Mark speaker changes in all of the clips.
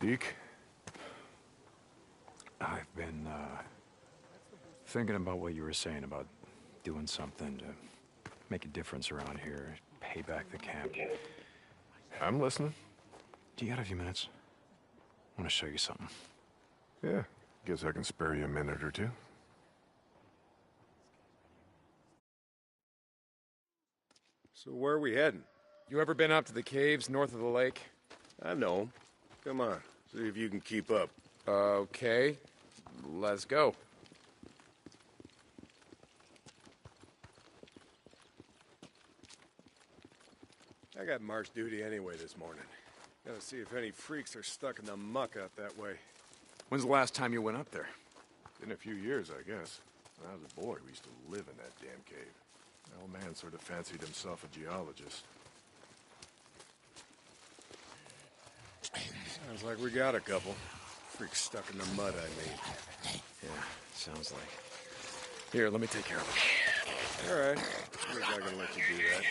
Speaker 1: Deke?
Speaker 2: I've been, thinking about what you were saying about doing something to make a difference around here, pay back the camp.
Speaker 1: I'm listening.
Speaker 2: Do you got a few minutes? I want to show you something.
Speaker 1: Yeah, guess I can spare you a minute or two.
Speaker 3: So where are we heading?
Speaker 4: You ever been up to the caves north of the lake?
Speaker 3: I know. Come on, see if you can keep up.
Speaker 4: Okay, let's go.
Speaker 3: I got march duty anyway this morning. Gotta see if any freaks are stuck in the muck out that way.
Speaker 4: When's the last time you went up there?
Speaker 1: Been a few years, I guess. When I was a boy, we used to live in that damn cave. The old man sort of fancied himself a geologist.
Speaker 3: Sounds like we got a couple. Freaks stuck in the mud, I mean.
Speaker 4: Yeah, sounds like. Here, let me take care of it.
Speaker 3: All right. I think I can let you do that.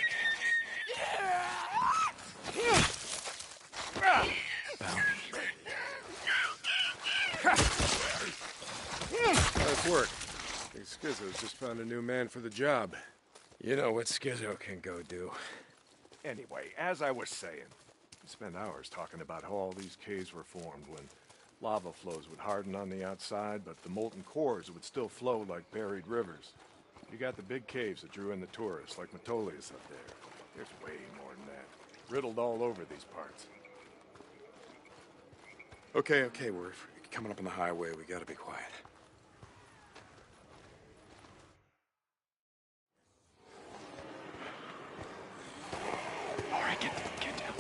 Speaker 3: Nice work. I think Schizo's just found a new man for the job.
Speaker 4: You know what Schizo can go do.
Speaker 1: Anyway, as I was saying, we spent hours talking about how all these caves were formed when lava flows would harden on the outside, but the molten cores would still flow like buried rivers. You got the big caves that drew in the tourists, like Metolius up there. There's way more than that. Riddled all over these parts.
Speaker 4: Okay, we're coming up on the highway. We gotta be quiet. All right, get down.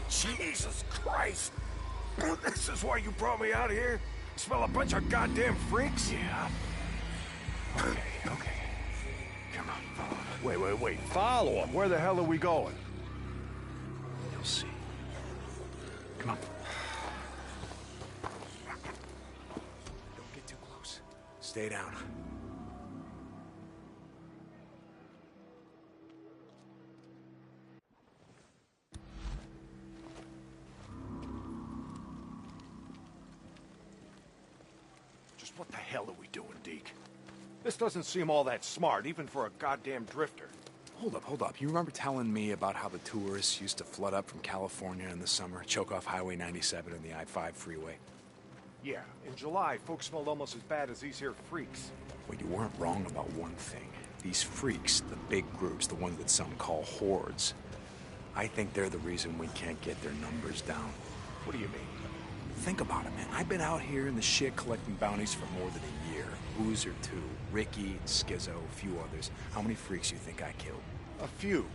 Speaker 1: Jesus Christ! This is why you brought me out here? You smell a bunch of goddamn freaks?
Speaker 2: Yeah. Okay. Come on, follow me.
Speaker 1: Wait. Follow him? Where the hell are we going?
Speaker 2: You'll see. Come on.
Speaker 4: Don't get too close. Stay down.
Speaker 1: Just what the hell are we doing, Deke? This doesn't seem all that smart, even for a goddamn drifter.
Speaker 4: Hold up. You remember telling me about how the tourists used to flood up from California in the summer, choke off Highway 97 and the I-5 freeway?
Speaker 1: Yeah, in July, folks smelled almost as bad as these here freaks.
Speaker 4: Well, you weren't wrong about one thing. These freaks, the big groups, the ones that some call hordes, I think they're the reason we can't get their numbers down.
Speaker 1: What do you mean?
Speaker 4: Think about it, man. I've been out here in the shit collecting bounties for more than a year. Boozer, too. Ricky, Schizo, a few others. How many freaks you think I killed?
Speaker 1: A few.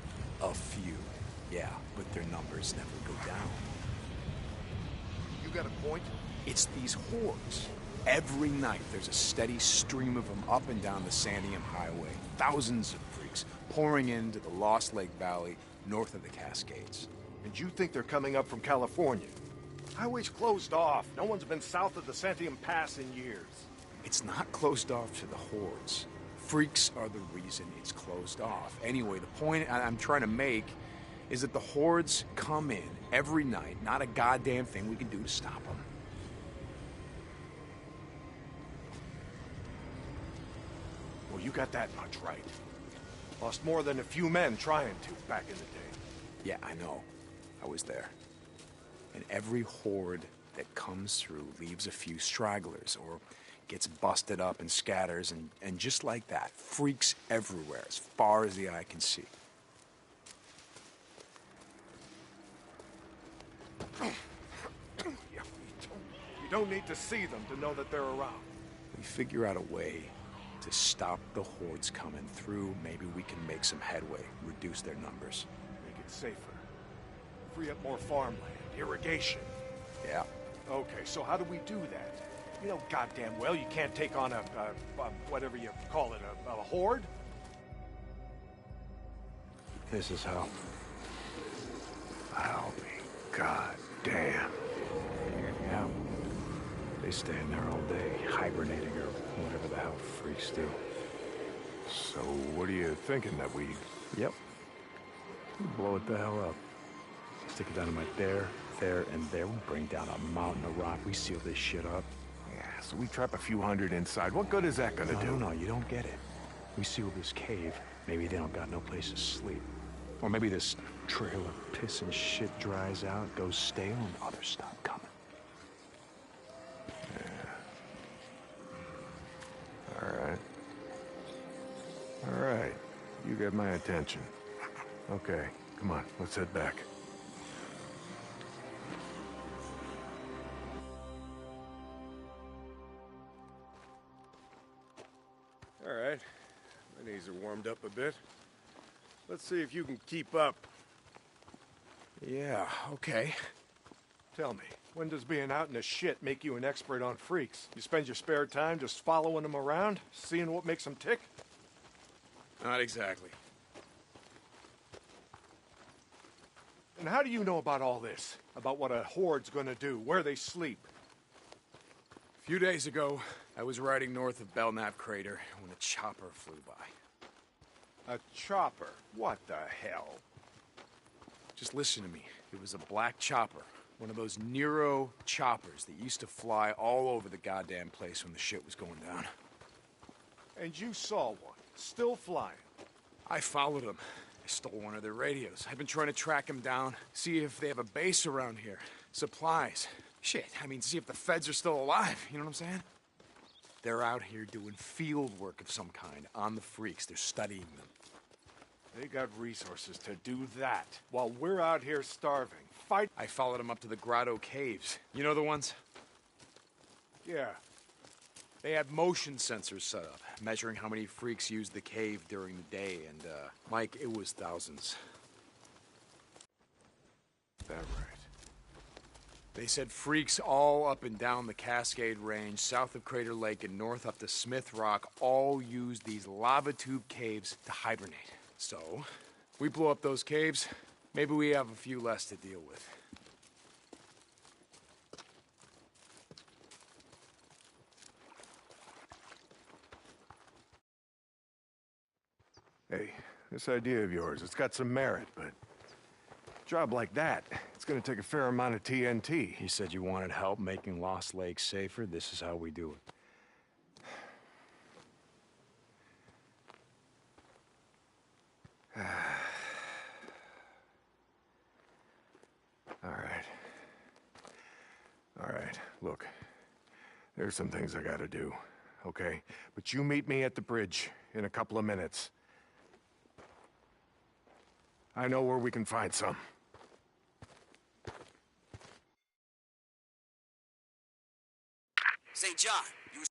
Speaker 4: A few. Yeah, but their numbers never go down.
Speaker 1: You got a point?
Speaker 4: It's these hordes. Every night there's a steady stream of them up and down the Santiam Highway. Thousands of freaks pouring into the Lost Lake Valley north of the Cascades.
Speaker 1: And you think they're coming up from California? Highway's closed off. No one's been south of the Santiam Pass in years.
Speaker 4: It's not closed off to the hordes. Freaks are the reason it's closed off. Anyway, the point I'm trying to make is that the hordes come in every night. Not a goddamn thing we can do to stop them.
Speaker 1: Well, you got that much right. Lost more than a few men trying to back in the day.
Speaker 4: Yeah, I know. I was there. And every horde that comes through leaves a few stragglers or gets busted up and scatters, and just like that, freaks everywhere as far as the eye can see.
Speaker 1: You don't need to see them to know that they're around.
Speaker 4: We figure out a way to stop the hordes coming through. Maybe we can make some headway, reduce their numbers.
Speaker 1: Make it safer. Free up more farmland, irrigation.
Speaker 4: Yeah.
Speaker 1: Okay, so how do we do that? You know goddamn well you can't take on a whatever you call it, a horde?
Speaker 2: This is how.
Speaker 1: I'll be goddamn.
Speaker 2: Yeah. They stay in there all day, hibernating or whatever the hell freaks do.
Speaker 1: So what are you thinking that we...
Speaker 2: Yep. Blow it the hell up. Stick a dynamite there, and there. We'll bring down a mountain of rock. We seal this shit up.
Speaker 1: Yeah, so we trap a few hundred inside. What good is that gonna do?
Speaker 2: No, you don't get it. We seal this cave. Maybe they don't got no place to sleep. Or maybe this trail of piss and shit dries out, goes stale, and others stop coming.
Speaker 1: All right. You get my attention. Okay, come on, let's head back.
Speaker 3: All right. My knees are warmed up a bit. Let's see if you can keep up.
Speaker 4: Yeah, okay.
Speaker 1: Tell me, when does being out in the shit make you an expert on freaks? You spend your spare time just following them around, seeing what makes them tick?
Speaker 4: Not exactly.
Speaker 1: And how do you know about all this? About what a horde's gonna do, where they sleep?
Speaker 4: A few days ago, I was riding north of Belknap Crater when a chopper flew by.
Speaker 1: A chopper? What the hell?
Speaker 4: Just listen to me. It was a black chopper. One of those Nero choppers that used to fly all over the goddamn place when the shit was going down.
Speaker 1: And you saw one, still flying.
Speaker 4: I followed them. I stole one of their radios. I've been trying to track them down, see if they have a base around here. Supplies. Shit, I mean, see if the feds are still alive, you know what I'm saying? They're out here doing field work of some kind on the freaks. They're studying them.
Speaker 1: They got resources to do that, while we're out here starving. Fight.
Speaker 4: I followed them up to the Grotto Caves. You know the ones?
Speaker 1: Yeah.
Speaker 4: They had motion sensors set up, measuring how many freaks used the cave during the day, and, Mike, it was thousands.
Speaker 1: That right.
Speaker 4: They said freaks all up and down the Cascade Range, south of Crater Lake and north up to Smith Rock, all used these lava tube caves to hibernate. So, we blow up those caves, maybe we have a few less to deal with.
Speaker 1: Hey, this idea of yours, it's got some merit, but a job like that, it's gonna take a fair amount of TNT.
Speaker 2: He said you wanted help making Lost Lake safer. This is how we do it. All right, look. There's some things I gotta do, okay? But you meet me at the bridge in a couple of minutes. I know where we can find some.
Speaker 5: St. John, you were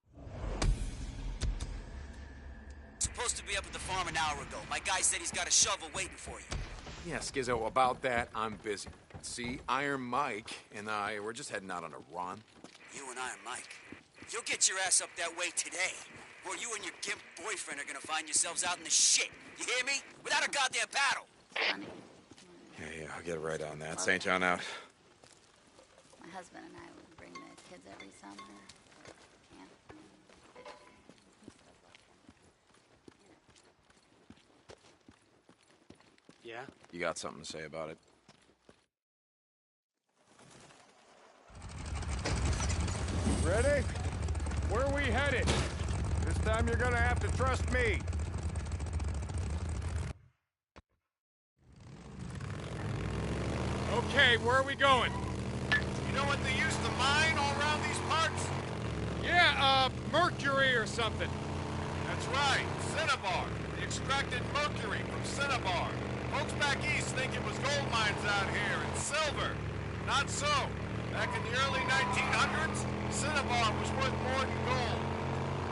Speaker 5: supposed to be up at the farm an hour ago. My guy said he's got a shovel waiting for you.
Speaker 4: Yeah, Skizzo, about that, I'm busy. See, Iron Mike and I, we're just heading out on a run.
Speaker 5: You and Iron Mike. You'll get your ass up that way today, or you and your gimp boyfriend are gonna find yourselves out in the shit. You hear me? Without a goddamn paddle.
Speaker 6: Funny.
Speaker 4: Yeah, I'll get right on that. St. John out.
Speaker 6: My husband and I would bring the kids every summer.
Speaker 4: Yeah? You got something to say about it?
Speaker 1: Ready? Where are we headed? This time you're gonna have to trust me.
Speaker 3: Okay, where are we going? You know what they used to mine all around these parts? Yeah, mercury or something. That's right, cinnabar. They extracted mercury from cinnabar. Folks back east think it was gold mines out here and silver. Not so. Back in the early 1900s, cinnabar was worth more than gold.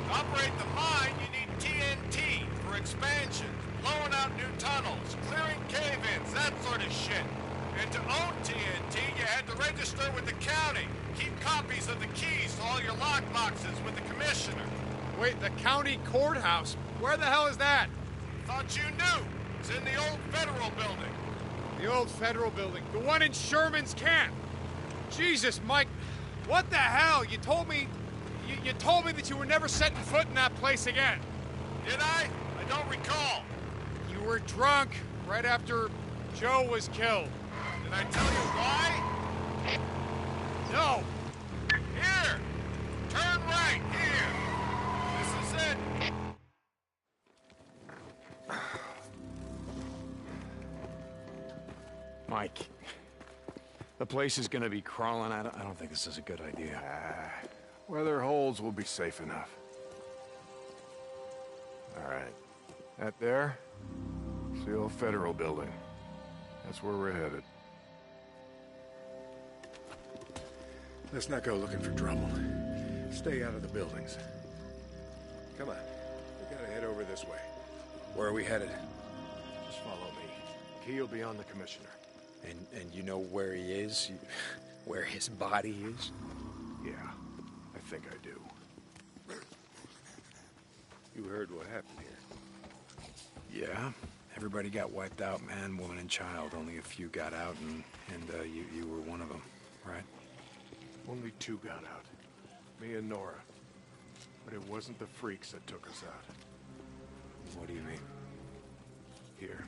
Speaker 3: To operate the mine, you need TNT for expansions, blowing out new tunnels, clearing cave-ins, that sort of shit. And to own TNT, you had to register with the county. Keep copies of the keys to all your lockboxes with the commissioner. Wait, the county courthouse? Where the hell is that? Thought you knew. It's in the old federal building. The old federal building? The one in Sherman's camp? Jesus, Mike, what the hell? You told me that you were never setting foot in that place again. Did I? I don't recall. You were drunk right after Joe was killed. Did I tell you why? No. Here. Turn right. Here. This is it.
Speaker 2: Mike, the place is gonna be crawling out. I don't think this is a good idea.
Speaker 1: Weather holes will be safe enough. All right. That there? It's the old federal building. That's where we're headed. Let's not go looking for trouble. Stay out of the buildings. Come on. We gotta head over this way.
Speaker 4: Where are we headed?
Speaker 1: Just follow me. Key will be on the commissioner.
Speaker 4: And you know where he is? Where his body is?
Speaker 1: Yeah, I think I do. You heard what happened here.
Speaker 4: Yeah. Everybody got wiped out, man, woman, and child. Only a few got out, and you were one of them, right?
Speaker 1: Only 2 got out. Me and Nora. But it wasn't the freaks that took us out.
Speaker 4: What do you mean?
Speaker 1: Here.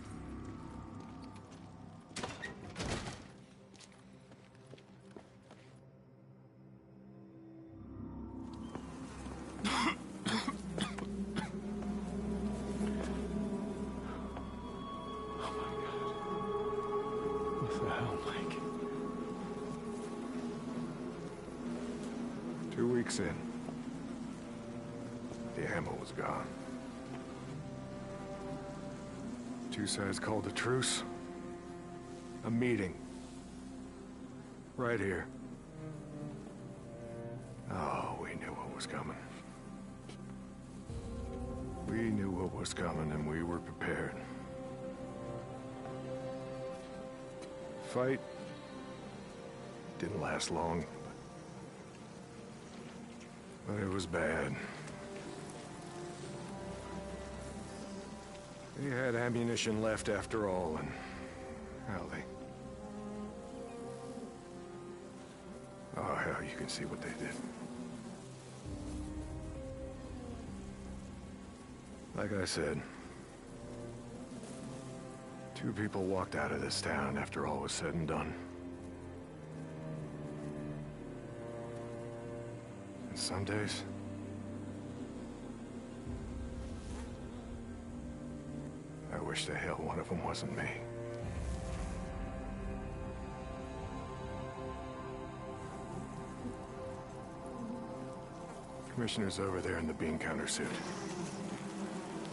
Speaker 2: What the hell, Mike?
Speaker 1: 2 weeks in. The ammo was gone. 2 sides called a truce. A meeting. Right here. Oh, we knew what was coming. We knew what was coming, and we were prepared. Fight didn't last long, but it was bad. They had ammunition left after all, and hell, oh, hell, you can see what they did. Like I said, 2 people walked out of this town after all was said and done. And some days, I wish the hell one of them wasn't me. Commissioner's over there in the bean counter suit.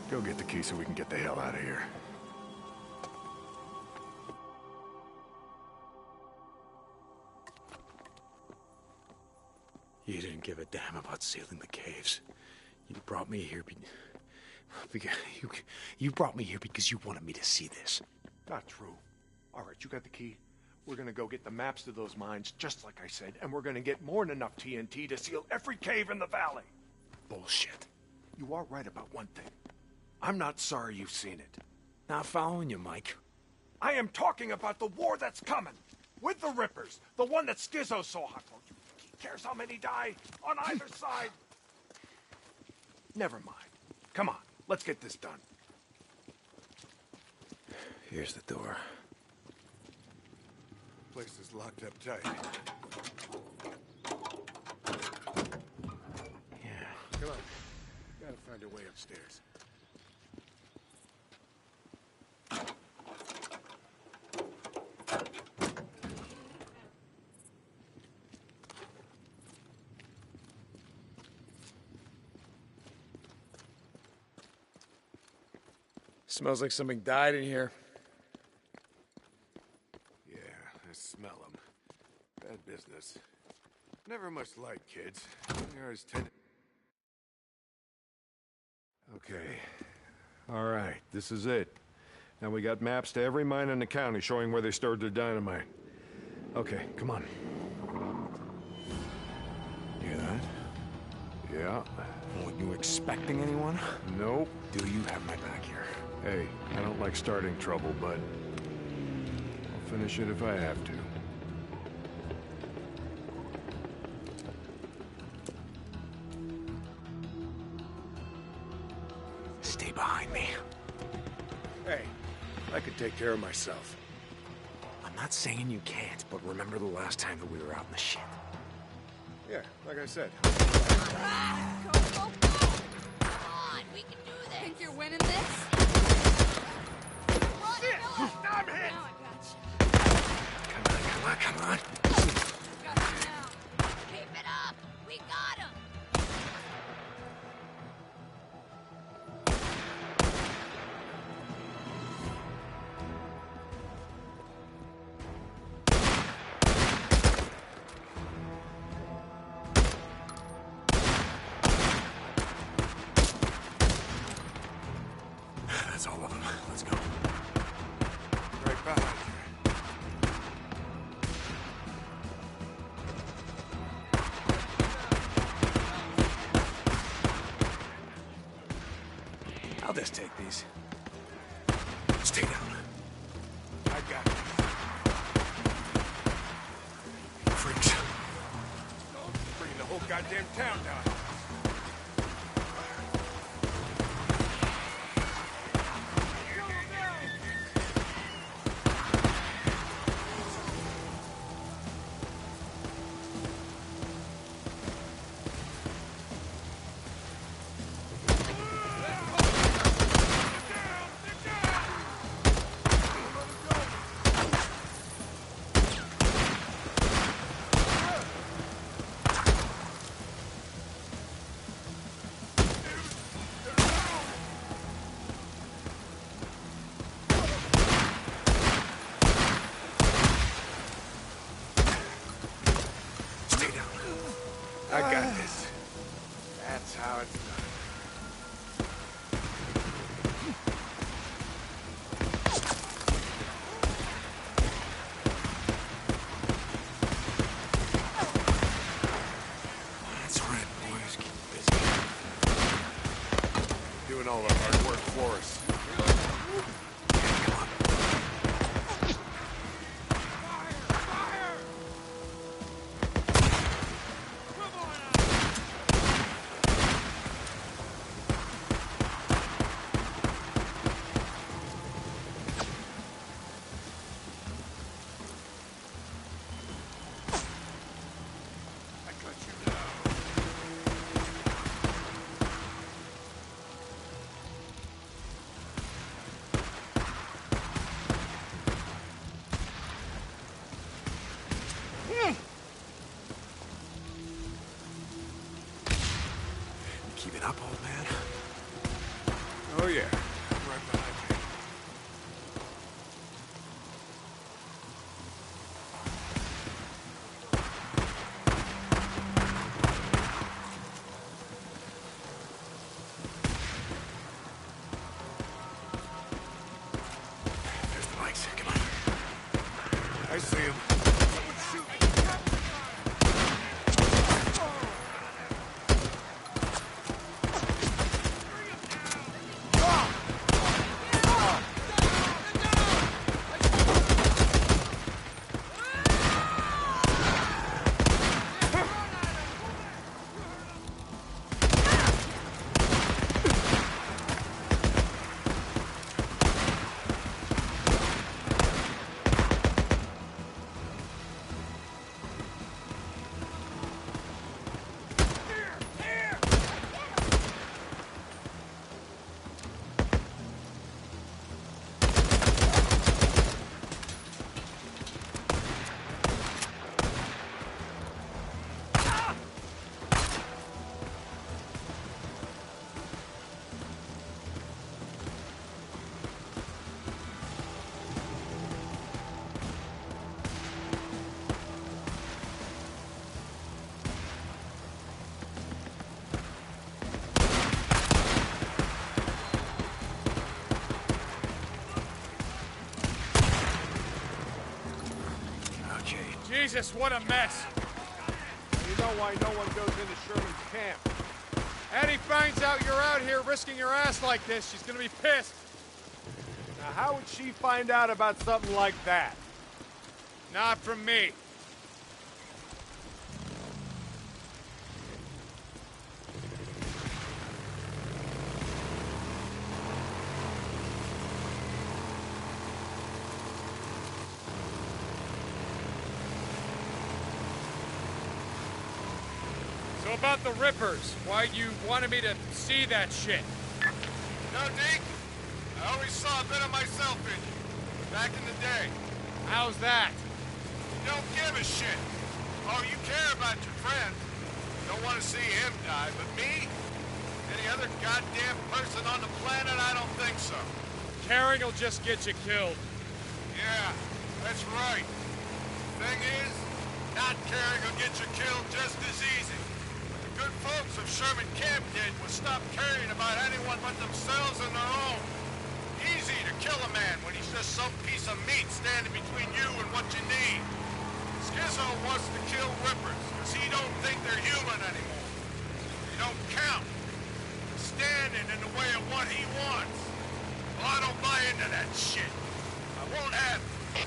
Speaker 1: Go get the key so we can get the hell out of here.
Speaker 4: You didn't give a damn about sealing the caves. You brought me here because you brought me here because you wanted me to see this.
Speaker 1: Not true. All right, you got the key. We're gonna go get the maps to those mines, just like I said, and we're gonna get more than enough TNT to seal every cave in the valley.
Speaker 4: Bullshit.
Speaker 1: You are right about one thing. I'm not sorry you've seen it.
Speaker 4: Not following you, Mike.
Speaker 1: I am talking about the war that's coming. With the Rippers. The one that Skizzo saw hot for. He cares how many die on either side. Never mind. Come on, let's get this done.
Speaker 4: Here's the door.
Speaker 1: Place is locked up tight.
Speaker 4: Yeah.
Speaker 1: Come on. Gotta find a way upstairs.
Speaker 4: Smells like something died in here.
Speaker 1: Yeah, I smell them. Bad business. Never much like kids. They always tend. Okay. All right, this is it. Now we got maps to every mine in the county showing where they stored their dynamite. Okay, come on.
Speaker 4: Hear that?
Speaker 1: Yeah.
Speaker 4: Weren't you expecting anyone?
Speaker 1: Nope.
Speaker 4: Do you have my back here?
Speaker 1: Hey, I don't like starting trouble, but I'll finish it if I have to.
Speaker 4: Stay behind me.
Speaker 1: Hey, I can take care of myself.
Speaker 4: not saying you can't, but remember the last time that we were out in the shit.
Speaker 1: Yeah, like I said.
Speaker 6: Go, go, go! Come on, we can do this. Think you're winning this? Shit!
Speaker 3: I'm hit!
Speaker 6: Now I got you.
Speaker 4: Come on.
Speaker 6: Got him now. Keep it up. We got him.
Speaker 4: That's all of them. Let's go.
Speaker 1: Right behind you.
Speaker 4: I'll just take these. Stay down.
Speaker 1: I got it.
Speaker 4: Freaks.
Speaker 1: Bringing the whole goddamn town down. I got this. That's how it's done.
Speaker 4: That's right, boys. Keep busy.
Speaker 1: Doing all the hard work for us.
Speaker 4: Come on. Keep it up, old man.
Speaker 1: Oh yeah, I'm right behind you.
Speaker 4: There's the lights. Come on.
Speaker 1: I see him.
Speaker 3: Jesus, what a mess.
Speaker 1: You know why no one goes into Sherman's camp.
Speaker 3: Eddie finds out you're out here risking your ass like this, she's gonna be pissed.
Speaker 1: Now, how would she find out about something like that?
Speaker 3: Not from me. about the Rippers. Why you wanted me to see that shit?
Speaker 7: No, Deke. I always saw a bit of myself in you. Back in the day.
Speaker 3: How's that?
Speaker 7: You don't give a shit. Oh, you care about your friend. Don't want to see him die, but me? Any other goddamn person on the planet? I don't think so.
Speaker 3: Caring will just get you killed.
Speaker 7: Yeah, that's right. Thing is, not caring will get you killed just as easy. The good folks of Sherman Camp did was stop caring about anyone but themselves and their own. Easy to kill a man when he's just some piece of meat standing between you and what you need. Skizzo wants to kill Rippers because he don't think they're human anymore. They don't count. They're standing in the way of what he wants. Well, I don't buy into that shit. I won't have it.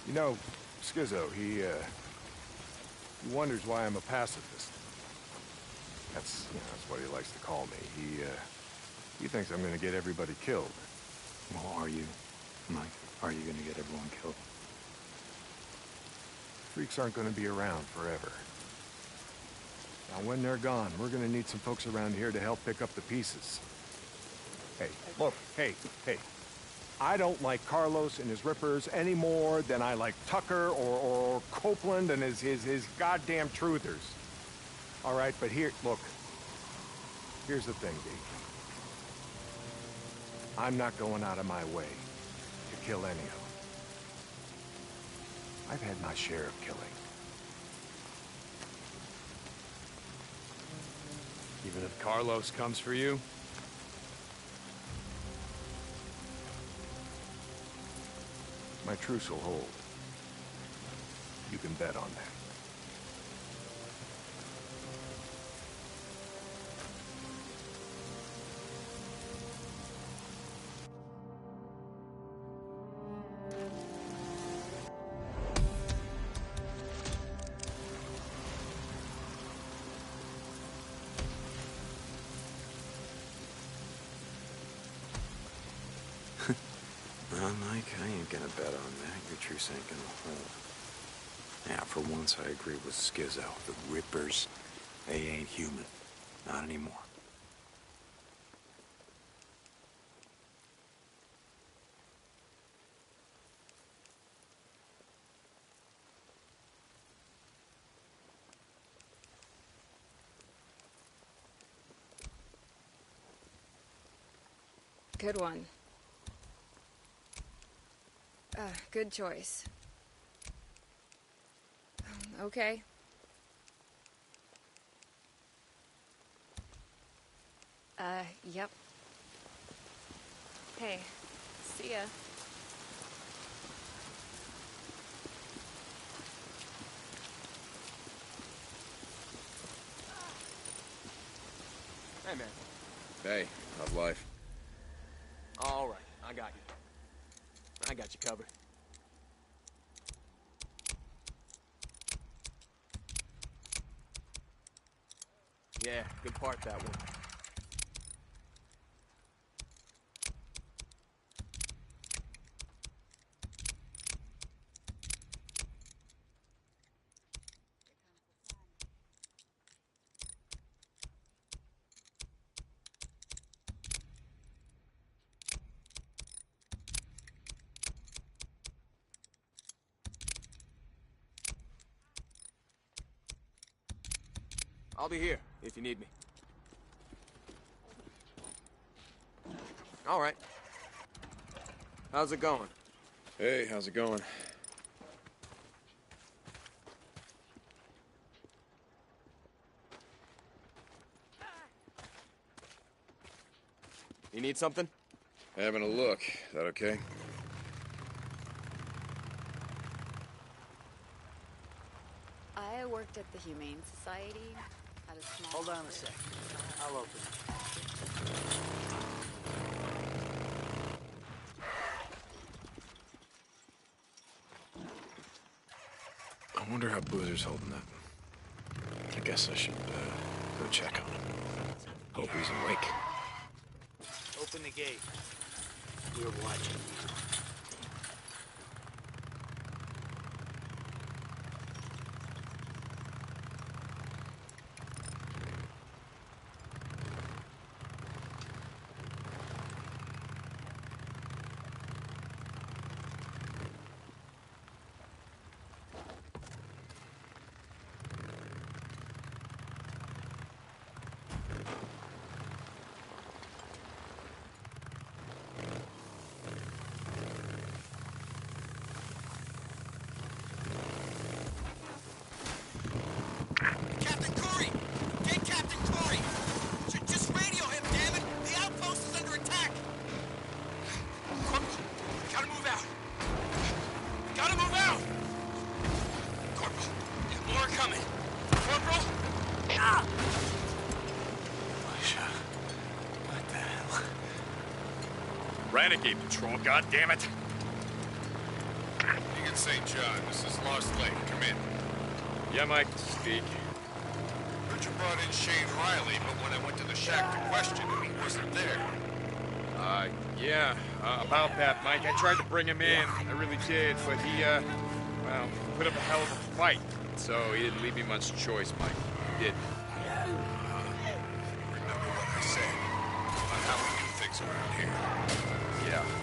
Speaker 1: You know, Skizzo, he wonders why I'm a pacifist. That's what he likes to call me. He thinks I'm gonna get everybody killed.
Speaker 2: Well, are you, Mike? Are you gonna get everyone killed?
Speaker 1: Freaks aren't gonna be around forever. Now, when they're gone, we're gonna need some folks around here to help pick up the pieces. Hey, look, hey. I don't like Carlos and his Rippers any more than I like Tucker or Copeland and his goddamn truthers. All right, but here's the thing, Deke. I'm not going out of my way to kill any of them. I've had my share of killing.
Speaker 3: Even if Carlos comes for you?
Speaker 1: My truce will hold. You can bet on that.
Speaker 2: Well, Mike, I ain't gonna bet on that. Your truce ain't gonna hold. Yeah, for once I agree with Skizzo. The Rippers, they ain't human. Not anymore.
Speaker 8: Good one. Good choice. Okay. Yep. Hey, see ya.
Speaker 9: Hey, man.
Speaker 7: Hey, how's life?
Speaker 9: All right, I got you. I got you covered. Yeah, good part, that one. I'll be here if you need me. All right. How's it going?
Speaker 7: Hey, how's it going?
Speaker 9: You need something?
Speaker 7: Having a look. Is that okay?
Speaker 8: I worked at the Humane Society at a small...
Speaker 5: Hold on a sec. I'll open it.
Speaker 2: wonder how Boozer's holding up. I guess I should go check on him. Hope he's awake.
Speaker 10: Open the gate. We're watching.
Speaker 3: Renegade Patrol, goddammit!
Speaker 7: Deacon St. John, this is Lost Lake. Come in.
Speaker 3: Yeah, Mike, speak.
Speaker 7: Heard you brought in Shane Riley, but when I went to the shack to question him, he wasn't there.
Speaker 3: Yeah, about that, Mike. I tried to bring him in. I really did, but he, well, put up a hell of a fight. So he didn't leave me much choice, Mike. He did.
Speaker 7: Remember what I said about how we do things around here.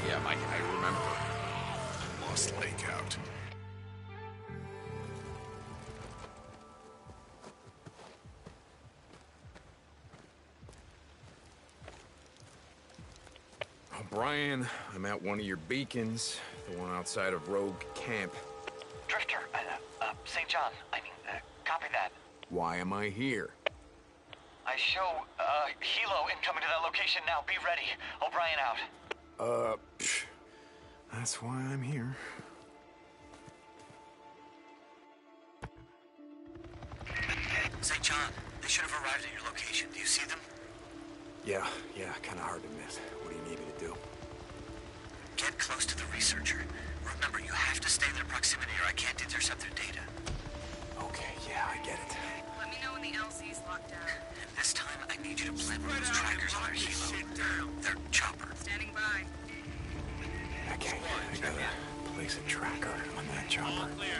Speaker 3: Yeah, Mike, I remember.
Speaker 7: Lost Lake out.
Speaker 2: O'Brien, I'm at one of your beacons, the one outside of Rogue Camp.
Speaker 11: Drifter, St. John, copy that.
Speaker 2: Why am I here?
Speaker 11: I show, Hilo incoming to that location now. Be ready. O'Brien out.
Speaker 2: That's why I'm here.
Speaker 11: St. John, they should have arrived at your location. Do you see them?
Speaker 2: Yeah, kinda hard to miss. What do you need me to do?
Speaker 11: Get close to the researcher. Remember, you have to stay in their proximity or I can't intercept their data.
Speaker 2: Okay, yeah, I get it.
Speaker 6: Let me know when the LC's locked down.
Speaker 11: And this time, I need you to plant one of those trackers on their Hilo. Their chopper.
Speaker 6: Standing by.
Speaker 2: Okay, I gotta place a tracker on that chopper.
Speaker 10: Clear.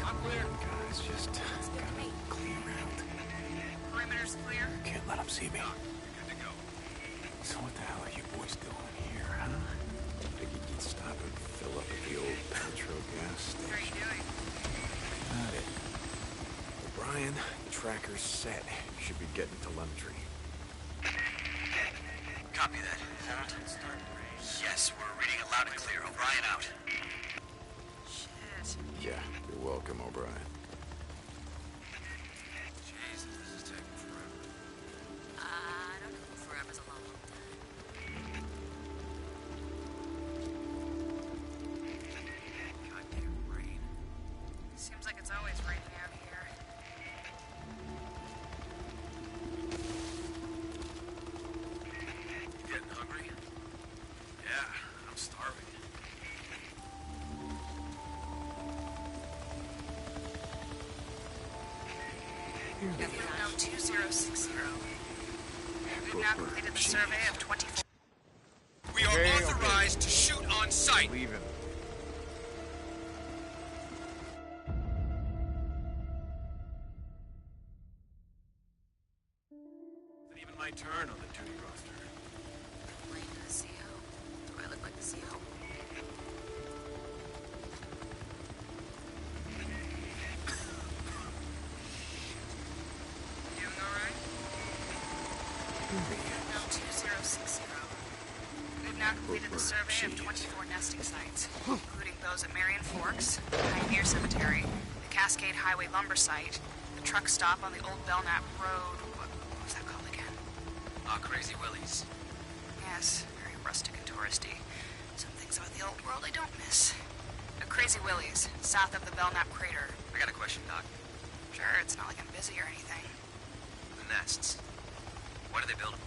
Speaker 10: I'm clear.
Speaker 2: Guys, just gotta clean around.
Speaker 6: Perimeter's clear.
Speaker 2: Can't let them see me. So what the hell are you boys doing here, huh? Figured you'd stop and fill up at the old Petro gas
Speaker 6: What are you
Speaker 2: station.
Speaker 6: doing?
Speaker 2: Got it. O'Brien, the tracker's set. You should be getting telemetry.
Speaker 11: Copy that. Yes, we're reading it loud and clear. O'Brien out.
Speaker 6: Shit.
Speaker 2: Yeah, you're welcome, O'Brien.
Speaker 11: Jesus, this is taking forever.
Speaker 6: I don't know. Forever's a long time.
Speaker 11: Goddamn rain.
Speaker 6: Seems like it's always raining out here.
Speaker 11: You getting hungry? Yeah, I'm starving.
Speaker 6: No 2060. We've now completed the survey of 24.
Speaker 3: We are authorized to shoot on sight.
Speaker 2: Leaving.
Speaker 3: Not even my turn on the duty roster.
Speaker 6: Playing the CO. Do I look like the CO? Doing alright? No 2060. We've now completed the survey of 24 nesting sites, including those at Marion Forks, the Pioneer Cemetery, the Cascade Highway lumber site, the truck stop on the old Belknap Road. What was that called again?
Speaker 11: Crazy Willies.
Speaker 6: Yes, very rustic and touristy. Some things about the old world I don't miss. Crazy Willie's, south of the Belknap crater.
Speaker 11: I got a question, Doc.
Speaker 6: Sure, it's not like I'm busy or anything.
Speaker 11: The nests. Why do they build them?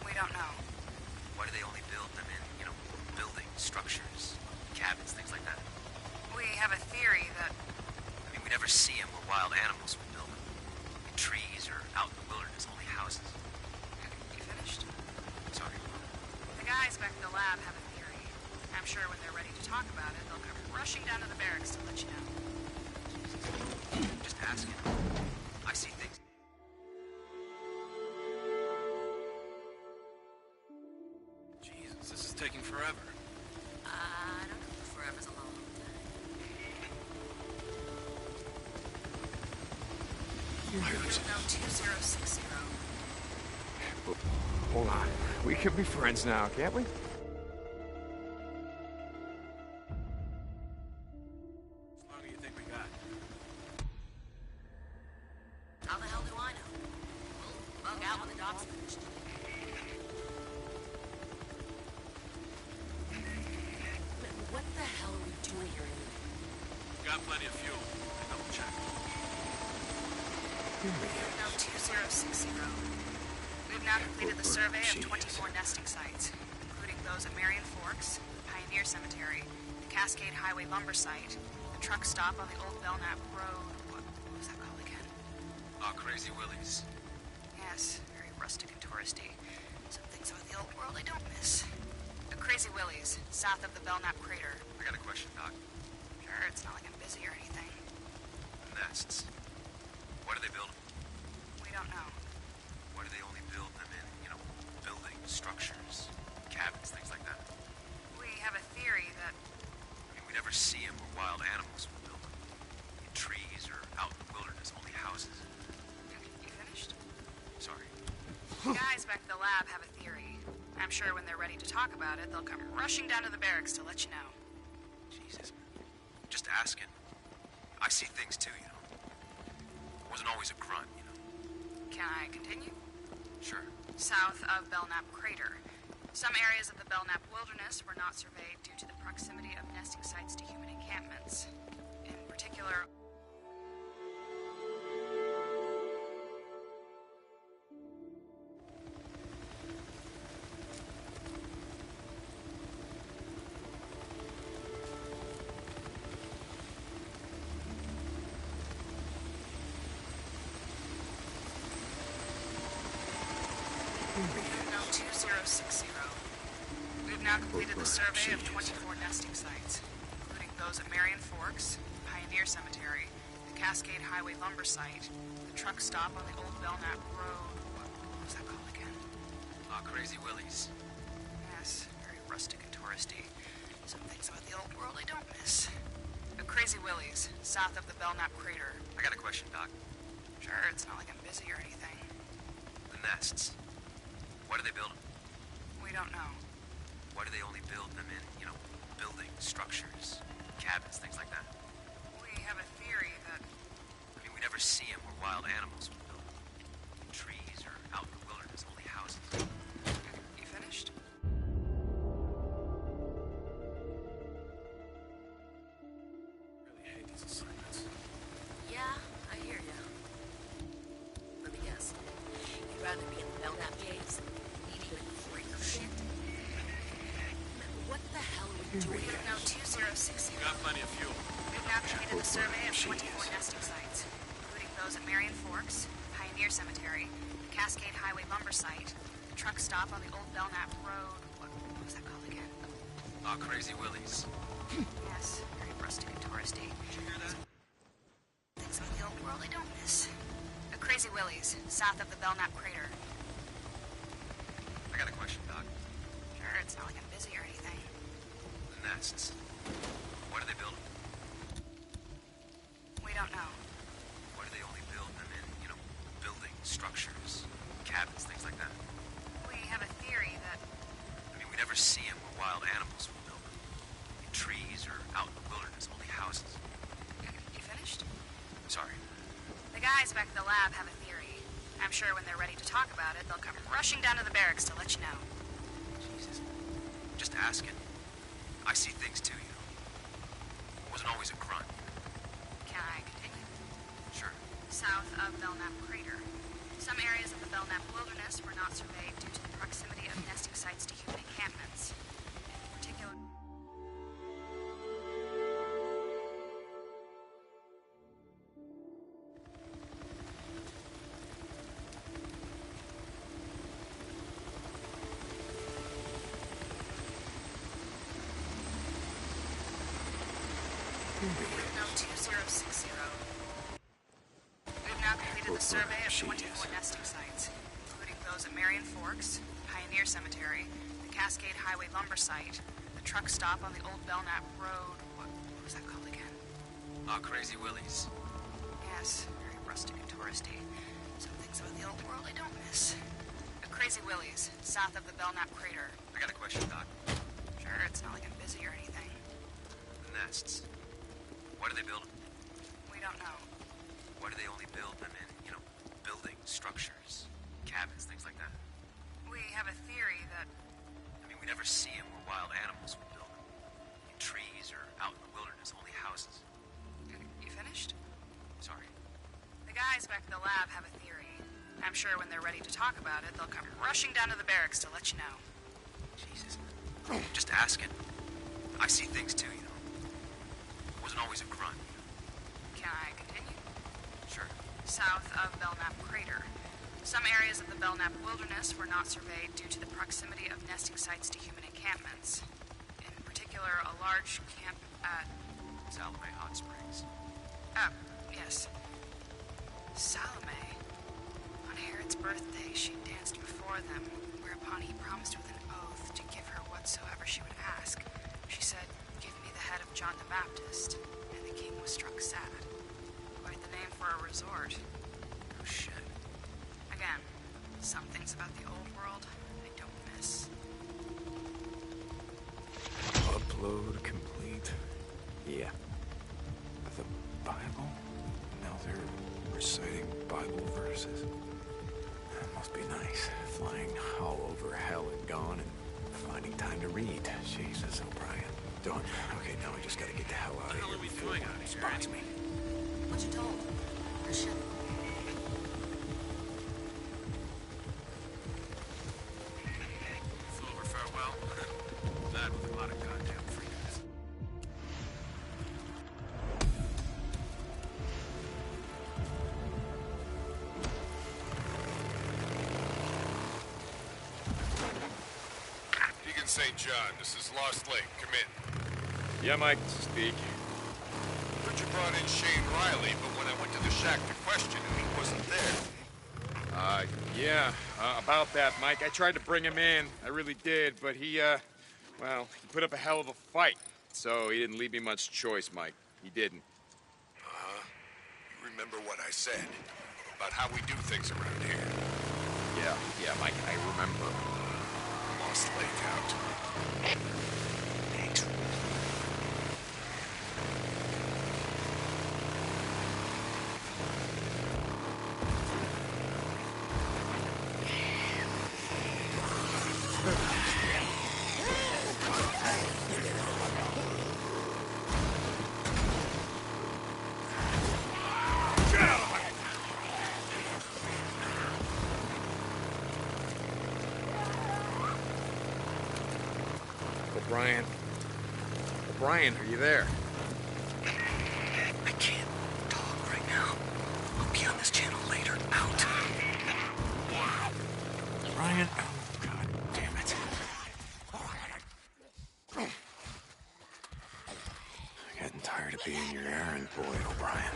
Speaker 6: We don't know.
Speaker 11: Why do they only build them in, buildings, structures, cabins, things like that?
Speaker 6: We have a theory that...
Speaker 11: I mean, we'd never see them where wild animals would build them. In trees or out in the wilderness, only houses.
Speaker 6: You finished?
Speaker 11: Sorry.
Speaker 6: The guys back at the lab have a theory. I'm sure when they're ready to talk about it, they'll come rushing down to the barracks to let you know.
Speaker 11: Just asking. I see things.
Speaker 3: Jesus, this is taking forever.
Speaker 6: I don't know. Forever's a long time. No 2060.
Speaker 2: Hold on. We can be friends now, can't we?
Speaker 3: How long do you think we got?
Speaker 6: How the hell do I know? We'll bug out when the doc's finished. What the hell are we doing here anyway?
Speaker 3: We got plenty of fuel. I double checked.
Speaker 6: No 2060. We've now completed the survey of 24 nesting sites, including those at Marion Forks, Pioneer Cemetery, the Cascade Highway lumber site, the truck stop on the old Belknap Road. What was that called again?
Speaker 11: Crazy Willies.
Speaker 6: Yes, very rustic and touristy. Some things about the old world I don't miss. The Crazy Willies, south of the Belknap crater.
Speaker 11: I got a question, Doc.
Speaker 6: Sure, it's not like I'm busy or anything.
Speaker 11: Nests. What do they build?
Speaker 6: We don't know.
Speaker 11: Why do they only build them in, buildings, structures, cabins, things like that?
Speaker 6: We have a theory that
Speaker 11: We never see them where wild animals would build them. In trees or out in the wilderness, only houses.
Speaker 6: You finished?
Speaker 11: Sorry.
Speaker 6: The guys back at the lab have a theory. I'm sure when they're ready to talk about it, they'll come rushing down to the barracks to let you know.
Speaker 11: Jesus. Just asking. I see things too, Wasn't always a grunt,
Speaker 6: Can I continue?
Speaker 11: Sure.
Speaker 6: South of Belknap crater. Some areas of the Belknap wilderness were not surveyed due to the proximity of nesting sites to human encampments. In particular, no 2060. We've now completed the survey of 24 nesting sites, including those at Marion Forks, Pioneer Cemetery, the Cascade Highway lumber site, the truck stop on the old Belknap Road. What was that called again?
Speaker 11: Crazy Willies.
Speaker 6: Yes, very rustic and touristy. Some things about the old world I don't miss. The Crazy Willies, south of the Belknap crater.
Speaker 11: I got a question, Doc.
Speaker 6: Sure, it's not like I'm busy or anything.
Speaker 11: The nests. Why do they build them?
Speaker 6: We don't know.
Speaker 11: Why do they only build them in, buildings, structures, cabins, things like that?
Speaker 6: We have a theory that
Speaker 11: We never see them where wild animals would build them. In trees or out in the wilderness, only houses.
Speaker 6: You finished?
Speaker 3: Really hate these assignments.
Speaker 12: Yeah, I hear ya. Let me guess. You'd rather be in the Belknap caves? Eating freaker shit? What the hell are we doing?
Speaker 6: No 2060.
Speaker 3: We got plenty of fuel.
Speaker 6: We've now completed the survey of 24 nesting sites, including those at Marion Forks, Pioneer Cemetery, the Cascade Highway lumber site, the truck stop on the old Belknap Road. What was that called again?
Speaker 11: Crazy Willies.
Speaker 6: Yes, very rustic and touristy.
Speaker 11: Did you hear that?
Speaker 6: Things of the old world I don't miss. The Crazy Willies, south of the Belknap crater.
Speaker 11: I got a question, Doc.
Speaker 6: Sure, it's not like I'm busy or anything.
Speaker 11: The nests. Why do they build them?
Speaker 6: We don't know.
Speaker 11: Why do they only build them in, buildings, structures, cabins, things like that?
Speaker 6: We have a theory that
Speaker 11: We never see them where wild animals would build them. In trees or out in the wilderness, only houses.
Speaker 6: You finished?
Speaker 11: Sorry.
Speaker 6: The guys back at the lab have a theory. I'm sure when they're ready to talk about it, they'll come rushing down to the barracks to let you know.
Speaker 11: Jesus. Just asking. I see things too, Wasn't always a grunt.
Speaker 6: Can I continue?
Speaker 11: Sure.
Speaker 6: South of Belknap crater. Some areas of the Belknap wilderness were not surveyed due to the proximity of nesting sites to human encampments. In particular, 2060. We've now completed the survey of 24 nesting sites, including those at Marion Forks, Pioneer Cemetery, the Cascade Highway lumber site, the truck stop on the old Belknap Road. What was that called again?
Speaker 11: Crazy Willie's.
Speaker 6: Yes, very rustic and touristy. Some things about the old world I don't miss. A Crazy Willie's, south of the Belknap crater.
Speaker 11: I got a question, Doc.
Speaker 6: Sure, it's not like I'm busy or anything.
Speaker 11: The nests. What are they building?
Speaker 6: We don't know.
Speaker 11: Why do they only build them in, buildings, structures, cabins, things like that?
Speaker 6: We have a theory that...
Speaker 11: I mean, we never see them where wild animals would build them. In trees or out in the wilderness, only houses.
Speaker 6: You finished?
Speaker 11: Sorry.
Speaker 6: The guys back at the lab have a theory. I'm sure when they're ready to talk about it, they'll come rushing down to the barracks to let you know.
Speaker 11: Jesus. Just asking. I see things too, Wasn't always a grunt.
Speaker 6: Can I continue?
Speaker 11: Sure.
Speaker 6: South of Belknap Crater. Some areas of the Belknap wilderness were not surveyed due to the proximity of nesting sites to human encampments. In particular, a large camp at...
Speaker 11: Salome Hot Springs.
Speaker 6: Oh, yes. Salome. On Herod's birthday, she danced before them, whereupon he promised with an oath to give her whatsoever she would ask. She said, "Give me the head of John the Baptist," and the king was struck sad. Quite the name for a resort.
Speaker 11: Oh, shit.
Speaker 6: Again, some things about the old world I don't miss.
Speaker 2: Upload complete. Yeah. The Bible? Now they're reciting Bible verses. That must be nice. Flying all over hell and gone and finding time to read. Jesus, O'Brien. Done. Okay, now we just gotta get the hell out of here.
Speaker 11: What the hell are we doing out here?
Speaker 2: Spots me.
Speaker 12: What you told? Or shit.
Speaker 11: Flew over farewell. That with a lot of goddamn freakers.
Speaker 7: Deacon St. John, this is Lost Lake. Come in.
Speaker 3: Yeah, Mike, speak.
Speaker 7: Heard you brought in Shane Riley, but when I went to the shack to question him, he wasn't there.
Speaker 3: Yeah, about that, Mike. I tried to bring him in. I really did, but he put up a hell of a fight. So he didn't leave me much choice, Mike. He didn't.
Speaker 7: Uh-huh. You remember what I said about how we do things around here?
Speaker 3: Yeah, Mike, I remember.
Speaker 7: Lost Lake out.
Speaker 11: Thanks.
Speaker 3: O'Brien, are you there?
Speaker 11: I can't talk right now. I'll be on this channel later. Out.
Speaker 2: Ryan? Oh, God damn it. I'm getting tired of being your errand boy, O'Brien.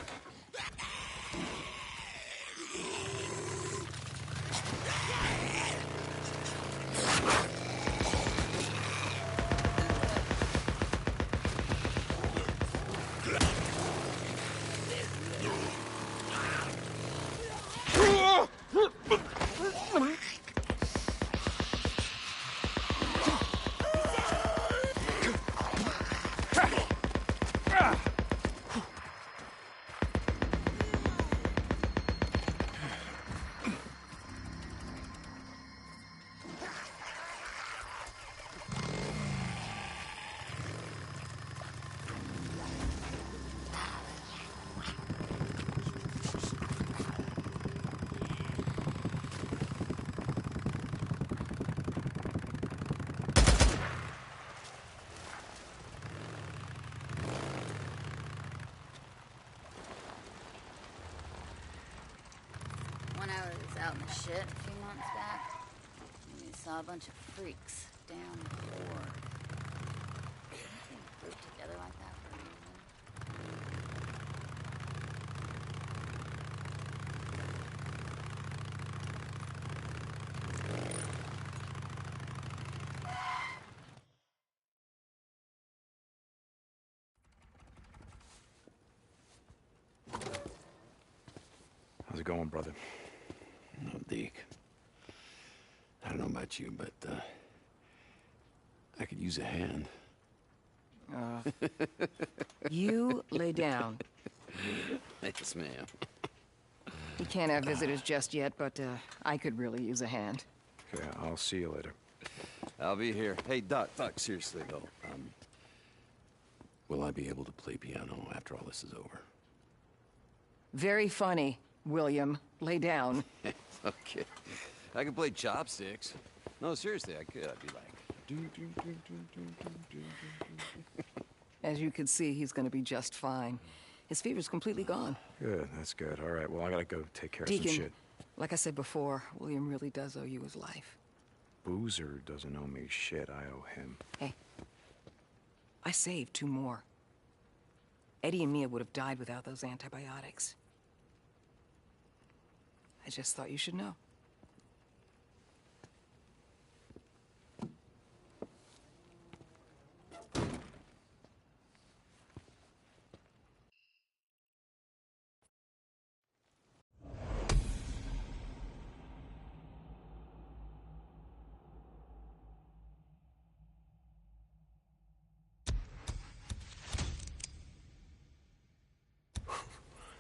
Speaker 8: When I was out in the shit a few months back, we saw a bunch of freaks down the floor. Anything grouped together like that for a reason?
Speaker 4: going, brother?
Speaker 13: No, Deke. I don't know about you, but, I could use a hand.
Speaker 14: You lay down.
Speaker 13: Yes, ma'am.
Speaker 14: We can't have visitors just yet, but I could really use a hand.
Speaker 4: Okay, I'll see you later.
Speaker 13: I'll be here. Hey, Doc, seriously, though. Will I be able to play piano after all this is over?
Speaker 14: Very funny, William. Lay down.
Speaker 13: Okay. I can play chopsticks. No, seriously, I could. I'd be like...
Speaker 14: As you can see, he's gonna be just fine. His fever's completely gone.
Speaker 4: Good, that's good. All right, well, I gotta go take care of
Speaker 14: Deacon,
Speaker 4: some shit.
Speaker 14: like I said before, William really does owe you his life.
Speaker 4: Boozer doesn't owe me shit. I owe him.
Speaker 14: Hey, I saved 2 more. Eddie and Mia would have died without those antibiotics. I just thought you should know.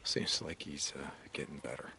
Speaker 4: Seems like he's getting better.